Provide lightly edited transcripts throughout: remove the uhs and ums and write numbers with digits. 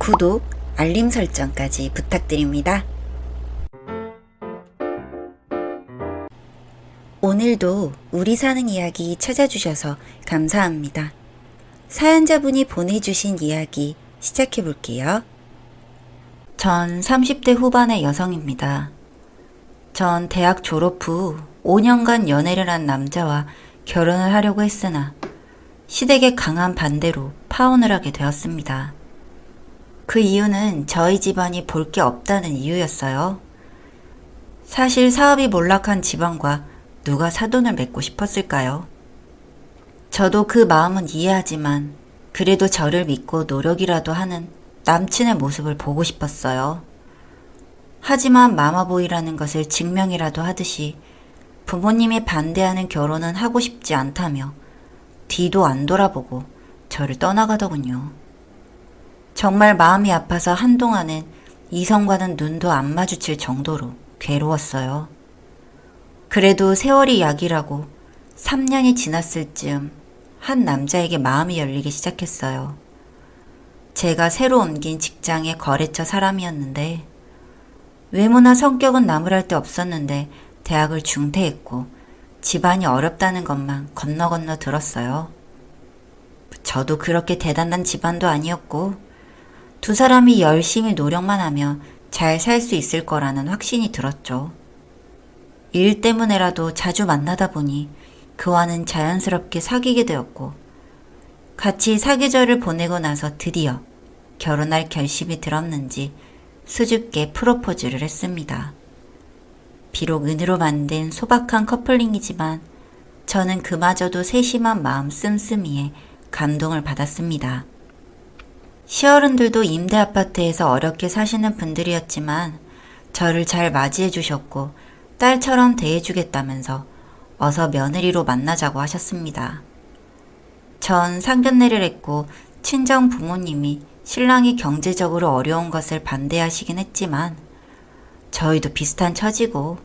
구독, 알림 설정까지 부탁드립니다. 오늘도 우리 사는 이야기 찾아주셔서 감사합니다. 사연자분이 보내주신 이야기 시작해볼게요. 전 30대 후반의 여성입니다. 전 대학 졸업 후 5년간 연애를 한 남자와 결혼을 하려고 했으나 시댁의 강한 반대로 파혼을 하게 되었습니다. 그 이유는 저희 집안이 볼 게 없다는 이유였어요. 사실 사업이 몰락한 집안과 누가 사돈을 맺고 싶었을까요? 저도 그 마음은 이해하지만 그래도 저를 믿고 노력이라도 하는 남친의 모습을 보고 싶었어요. 하지만 마마보이라는 것을 증명이라도 하듯이 부모님이 반대하는 결혼은 하고 싶지 않다며 뒤도 안 돌아보고 저를 떠나가더군요. 정말 마음이 아파서 한동안은 이성과는 눈도 안 마주칠 정도로 괴로웠어요. 그래도 세월이 약이라고 3년이 지났을 즈음 한 남자에게 마음이 열리기 시작했어요. 제가 새로 옮긴 직장의 거래처 사람이었는데 외모나 성격은 나무랄 데 없었는데 대학을 중퇴했고 집안이 어렵다는 것만 건너 들었어요. 저도 그렇게 대단한 집안도 아니었고 두 사람이 열심히 노력만 하면 잘 살 수 있을 거라는 확신이 들었죠. 일 때문에라도 자주 만나다 보니 그와는 자연스럽게 사귀게 되었고 같이 사계절을 보내고 나서 드디어 결혼할 결심이 들었는지 수줍게 프로포즈를 했습니다. 비록 은으로 만든 소박한 커플링이지만 저는 그마저도 세심한 마음 씀씀이에 감동을 받았습니다. 시어른들도 임대 아파트에서 어렵게 사시는 분들이었지만 저를 잘 맞이해 주셨고 딸처럼 대해주겠다면서 어서 며느리로 만나자고 하셨습니다. 전 상견례를 했고 친정 부모님이 신랑이 경제적으로 어려운 것을 반대하시긴 했지만 저희도 비슷한 처지고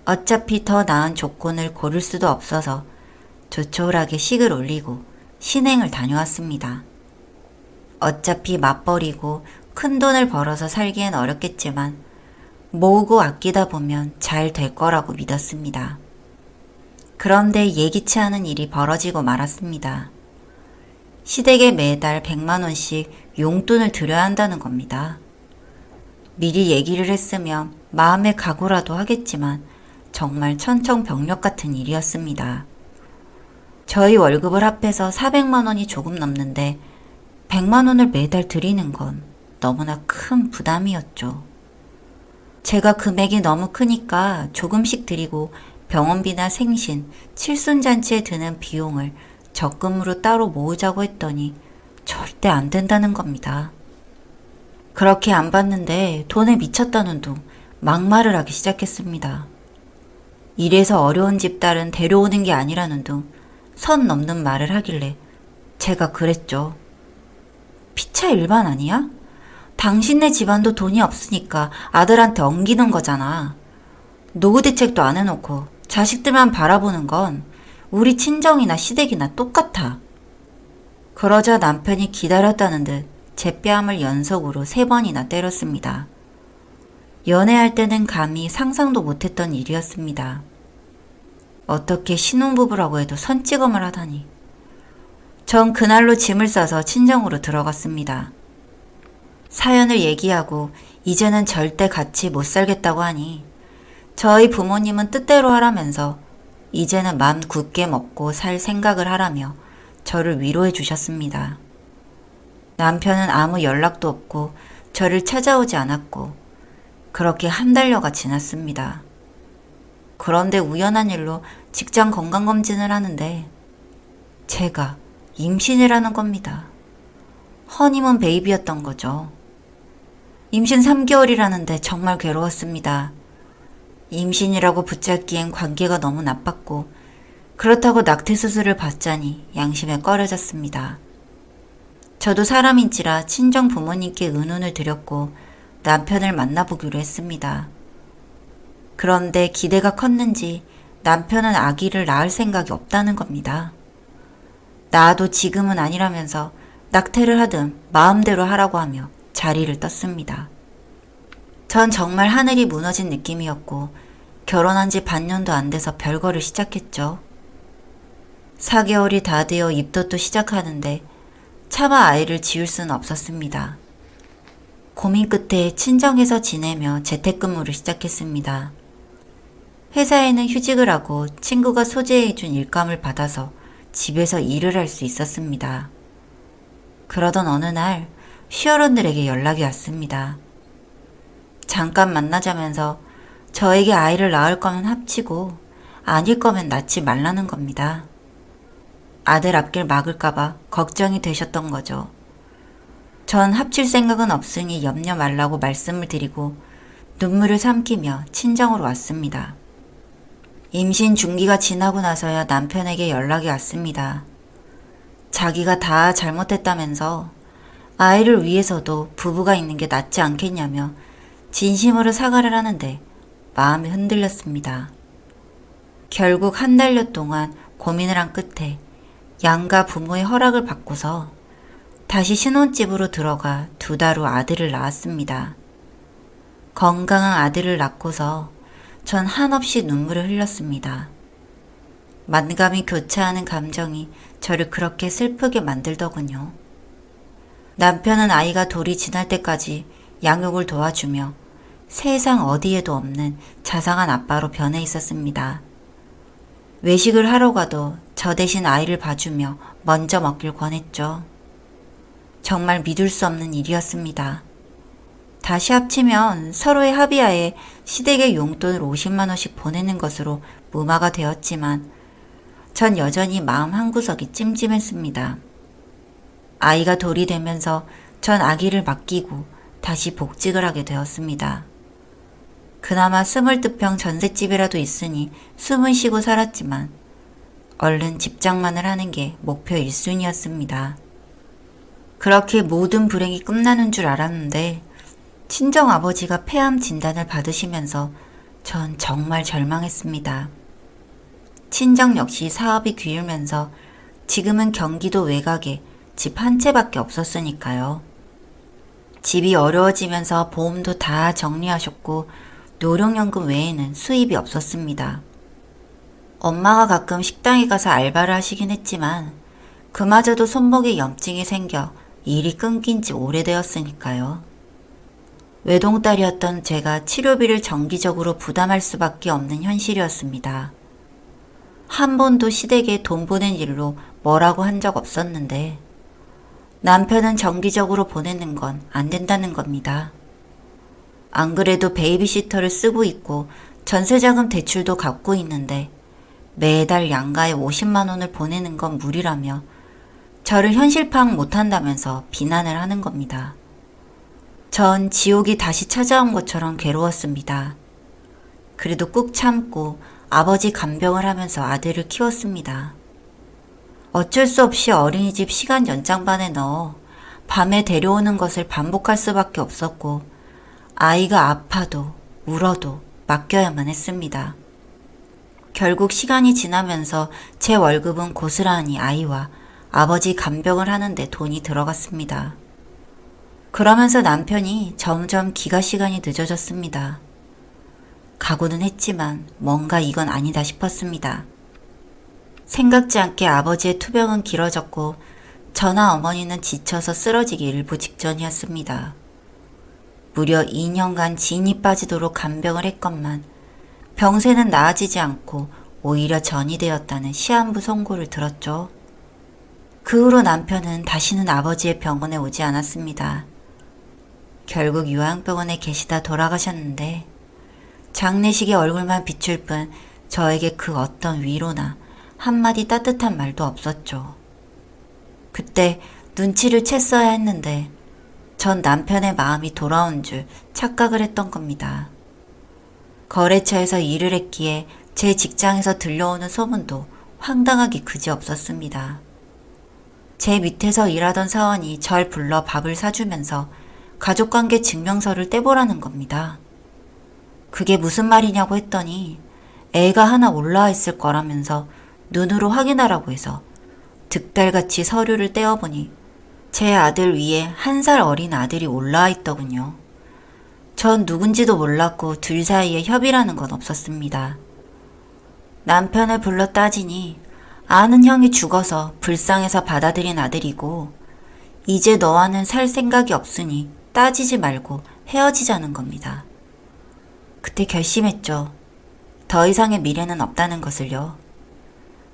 어차피 더 나은 조건을 고를 수도 없어서 조촐하게 식을 올리고 신행을 다녀왔습니다. 어차피 맞벌이고 큰 돈을 벌어서 살기엔 어렵겠지만 모으고 아끼다 보면 잘 될 거라고 믿었습니다. 그런데 예기치 않은 일이 벌어지고 말았습니다. 시댁에 매달 100만 원씩 용돈을 드려야 한다는 겁니다. 미리 얘기를 했으면 마음의 각오라도 하겠지만 정말 천청병력 같은 일이었습니다. 저희 월급을 합해서 400만 원이 조금 넘는데 100만 원을 매달 드리는 건 너무나 큰 부담이었죠. 제가 금액이 너무 크니까 조금씩 드리고 병원비나 생신, 칠순잔치에 드는 비용을 적금으로 따로 모으자고 했더니 절대 안 된다는 겁니다. 그렇게 안 받는데 돈에 미쳤다는 둥 막말을 하기 시작했습니다. 이래서 어려운 집 딸은 데려오는 게 아니라는 둥 선 넘는 말을 하길래 제가 그랬죠. 피차 일반 아니야? 당신네 집안도 돈이 없으니까 아들한테 엉기는 거잖아. 노후 대책도 안 해놓고 자식들만 바라보는 건 우리 친정이나 시댁이나 똑같아. 그러자 남편이 기다렸다는 듯 제 뺨을 연속으로 3번이나 때렸습니다. 연애할 때는 감히 상상도 못했던 일이었습니다. 어떻게 신혼부부라고 해도 선찌검을 하다니. 전 그날로 짐을 싸서 친정으로 들어갔습니다. 사연을 얘기하고 이제는 절대 같이 못 살겠다고 하니 저희 부모님은 뜻대로 하라면서 이제는 맘 굳게 먹고 살 생각을 하라며 저를 위로해 주셨습니다. 남편은 아무 연락도 없고 저를 찾아오지 않았고 그렇게 한 달여가 지났습니다. 그런데 우연한 일로 직장 건강검진을 하는데 제가 임신을 하는 겁니다. 허니문 베이비였던 거죠. 임신 3개월이라는데 정말 괴로웠습니다. 임신이라고 붙잡기엔 관계가 너무 나빴고 그렇다고 낙태수술을 받자니 양심에 꺼려졌습니다. 저도 사람인지라 친정 부모님께 의논을 드렸고 남편을 만나보기로 했습니다. 그런데 기대가 컸는지 남편은 아기를 낳을 생각이 없다는 겁니다. 낳아도 지금은 아니라면서 낙태를 하든 마음대로 하라고 하며 자리를 떴습니다. 전 정말 하늘이 무너진 느낌이었고 결혼한 지 반년도 안 돼서 별거를 시작했죠. 4개월이 다 되어 입덧도 시작하는데 차마 아이를 지울 수는 없었습니다. 고민 끝에 친정에서 지내며 재택근무를 시작했습니다. 회사에는 휴직을 하고 친구가 소재해준 일감을 받아서 집에서 일을 할 수 있었습니다. 그러던 어느 날 시어른들에게 연락이 왔습니다. 잠깐 만나자면서 저에게 아이를 낳을 거면 합치고 아닐 거면 낳지 말라는 겁니다. 아들 앞길 막을까봐 걱정이 되셨던 거죠. 전 합칠 생각은 없으니 염려 말라고 말씀을 드리고 눈물을 삼키며 친정으로 왔습니다. 임신 중기가 지나고 나서야 남편에게 연락이 왔습니다. 자기가 다 잘못했다면서 아이를 위해서도 부부가 있는 게 낫지 않겠냐며 진심으로 사과를 하는데 마음이 흔들렸습니다. 결국 한 달여 동안 고민을 한 끝에 양가 부모의 허락을 받고서 다시 신혼집으로 들어가 2달 후 아들을 낳았습니다. 건강한 아들을 낳고서 전 한없이 눈물을 흘렸습니다. 만감이 교차하는 감정이 저를 그렇게 슬프게 만들더군요. 남편은 아이가 돌이 지날 때까지 양육을 도와주며 세상 어디에도 없는 자상한 아빠로 변해 있었습니다. 외식을 하러 가도 저 대신 아이를 봐주며 먼저 먹길 권했죠. 정말 믿을 수 없는 일이었습니다. 다시 합치면 서로의 합의하에 시댁에 용돈을 50만 원씩 보내는 것으로 무마가 되었지만 전 여전히 마음 한구석이 찜찜했습니다. 아이가 돌이 되면서 전 아기를 맡기고 다시 복직을 하게 되었습니다. 그나마 22평 전셋집이라도 있으니 숨은 쉬고 살았지만 얼른 집장만을 하는 게 목표 1순위였습니다. 그렇게 모든 불행이 끝나는 줄 알았는데 친정아버지가 폐암 진단을 받으시면서 전 정말 절망했습니다. 친정 역시 사업이 귀울면서 지금은 경기도 외곽에 집 한 채밖에 없었으니까요. 집이 어려워지면서 보험도 다 정리하셨고 노령연금 외에는 수입이 없었습니다. 엄마가 가끔 식당에 가서 알바를 하시긴 했지만 그마저도 손목에 염증이 생겨 일이 끊긴 지 오래되었으니까요. 외동딸이었던 제가 치료비를 정기적으로 부담할 수밖에 없는 현실이었습니다. 한 번도 시댁에 돈 보낸 일로 뭐라고 한 적 없었는데 남편은 정기적으로 보내는 건 안 된다는 겁니다. 안 그래도 베이비시터를 쓰고 있고 전세자금 대출도 갚고 있는데 매달 양가에 50만 원을 보내는 건 무리라며 저를 현실 파악 못한다면서 비난을 하는 겁니다. 전 지옥이 다시 찾아온 것처럼 괴로웠습니다. 그래도 꾹 참고 아버지 간병을 하면서 아들을 키웠습니다. 어쩔 수 없이 어린이집 시간 연장반에 넣어 밤에 데려오는 것을 반복할 수밖에 없었고 아이가 아파도 울어도 맡겨야만 했습니다. 결국 시간이 지나면서 제 월급은 고스란히 아이와 아버지 간병을 하는데 돈이 들어갔습니다. 그러면서 남편이 점점 귀가 시간이 늦어졌습니다. 각오는 했지만 뭔가 이건 아니다 싶었습니다. 생각지 않게 아버지의 투병은 길어졌고 저나 어머니는 지쳐서 쓰러지기 일부 직전이었습니다. 무려 2년간 진이 빠지도록 간병을 했건만 병세는 나아지지 않고 오히려 전이 되었다는 시한부 선고를 들었죠. 그 후로 남편은 다시는 아버지의 병원에 오지 않았습니다. 결국 요양병원에 계시다 돌아가셨는데 장례식에 얼굴만 비출 뿐 저에게 그 어떤 위로나 한마디 따뜻한 말도 없었죠. 그때 눈치를 챘어야 했는데 전 남편의 마음이 돌아온 줄 착각을 했던 겁니다. 거래처에서 일을 했기에 제 직장에서 들려오는 소문도 황당하기 그지없었습니다. 제 밑에서 일하던 사원이 절 불러 밥을 사주면서 가족관계 증명서를 떼보라는 겁니다. 그게 무슨 말이냐고 했더니 애가 하나 올라와 있을 거라면서 눈으로 확인하라고 해서 득달같이 서류를 떼어보니 제 아들 위에 1살 어린 아들이 올라와 있더군요. 전 누군지도 몰랐고 둘 사이에 협의라는 건 없었습니다. 남편을 불러 따지니 아는 형이 죽어서 불쌍해서 받아들인 아들이고 이제 너와는 살 생각이 없으니 따지지 말고 헤어지자는 겁니다. 그때 결심했죠. 더 이상의 미래는 없다는 것을요.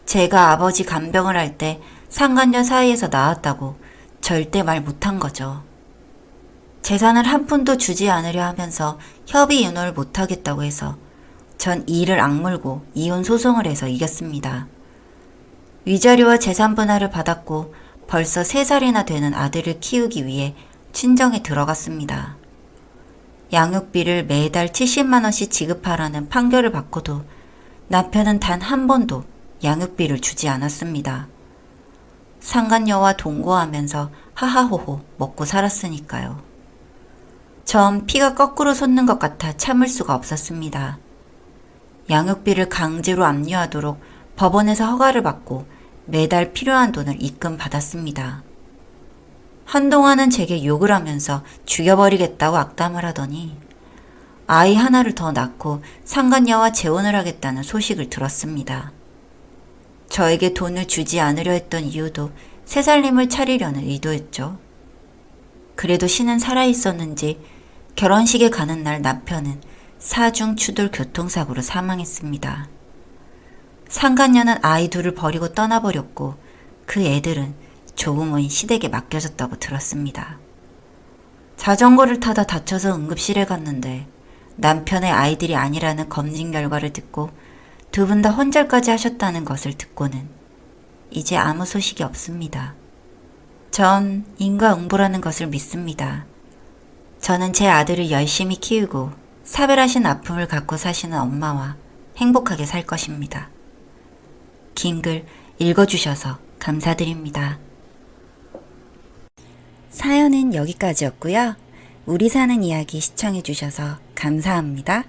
제가 아버지 간병을 할 때 상간녀 사이에서 나왔다고 절대 말 못한 거죠. 재산을 한 푼도 주지 않으려 하면서 협의 인호를 못하겠다고 해서 전 이를 악물고 이혼 소송을 해서 이겼습니다. 위자료와 재산 분할을 받았고 벌써 3살이나 되는 아들을 키우기 위해 친정에 들어갔습니다. 양육비를 매달 70만 원씩 지급하라는 판결을 받고도 남편은 단 한 번도 양육비를 주지 않았습니다. 상간녀와 동거하면서 하하호호 먹고 살았으니까요. 전 피가 거꾸로 솟는 것 같아 참을 수가 없었습니다. 양육비를 강제로 압류하도록 법원에서 허가를 받고 매달 필요한 돈을 입금받았습니다. 한동안은 제게 욕을 하면서 죽여버리겠다고 악담을 하더니 아이 하나를 더 낳고 상간녀와 재혼을 하겠다는 소식을 들었습니다. 저에게 돈을 주지 않으려 했던 이유도 새살림을 차리려는 의도였죠. 그래도 신은 살아있었는지 결혼식에 가는 날 남편은 사중 추돌 교통사고로 사망했습니다. 상간녀는 아이 둘을 버리고 떠나버렸고 그 애들은 조부모인 시댁에 맡겨졌다고 들었습니다. 자전거를 타다 다쳐서 응급실에 갔는데 남편의 아이들이 아니라는 검진 결과를 듣고 두 분 다 혼절까지 하셨다는 것을 듣고는 이제 아무 소식이 없습니다. 전 인과응보라는 것을 믿습니다. 저는 제 아들을 열심히 키우고 사별하신 아픔을 갖고 사시는 엄마와 행복하게 살 것입니다. 긴 글 읽어주셔서 감사드립니다. 사연은 여기까지였고요. 우리 사는 이야기 시청해주셔서 감사합니다.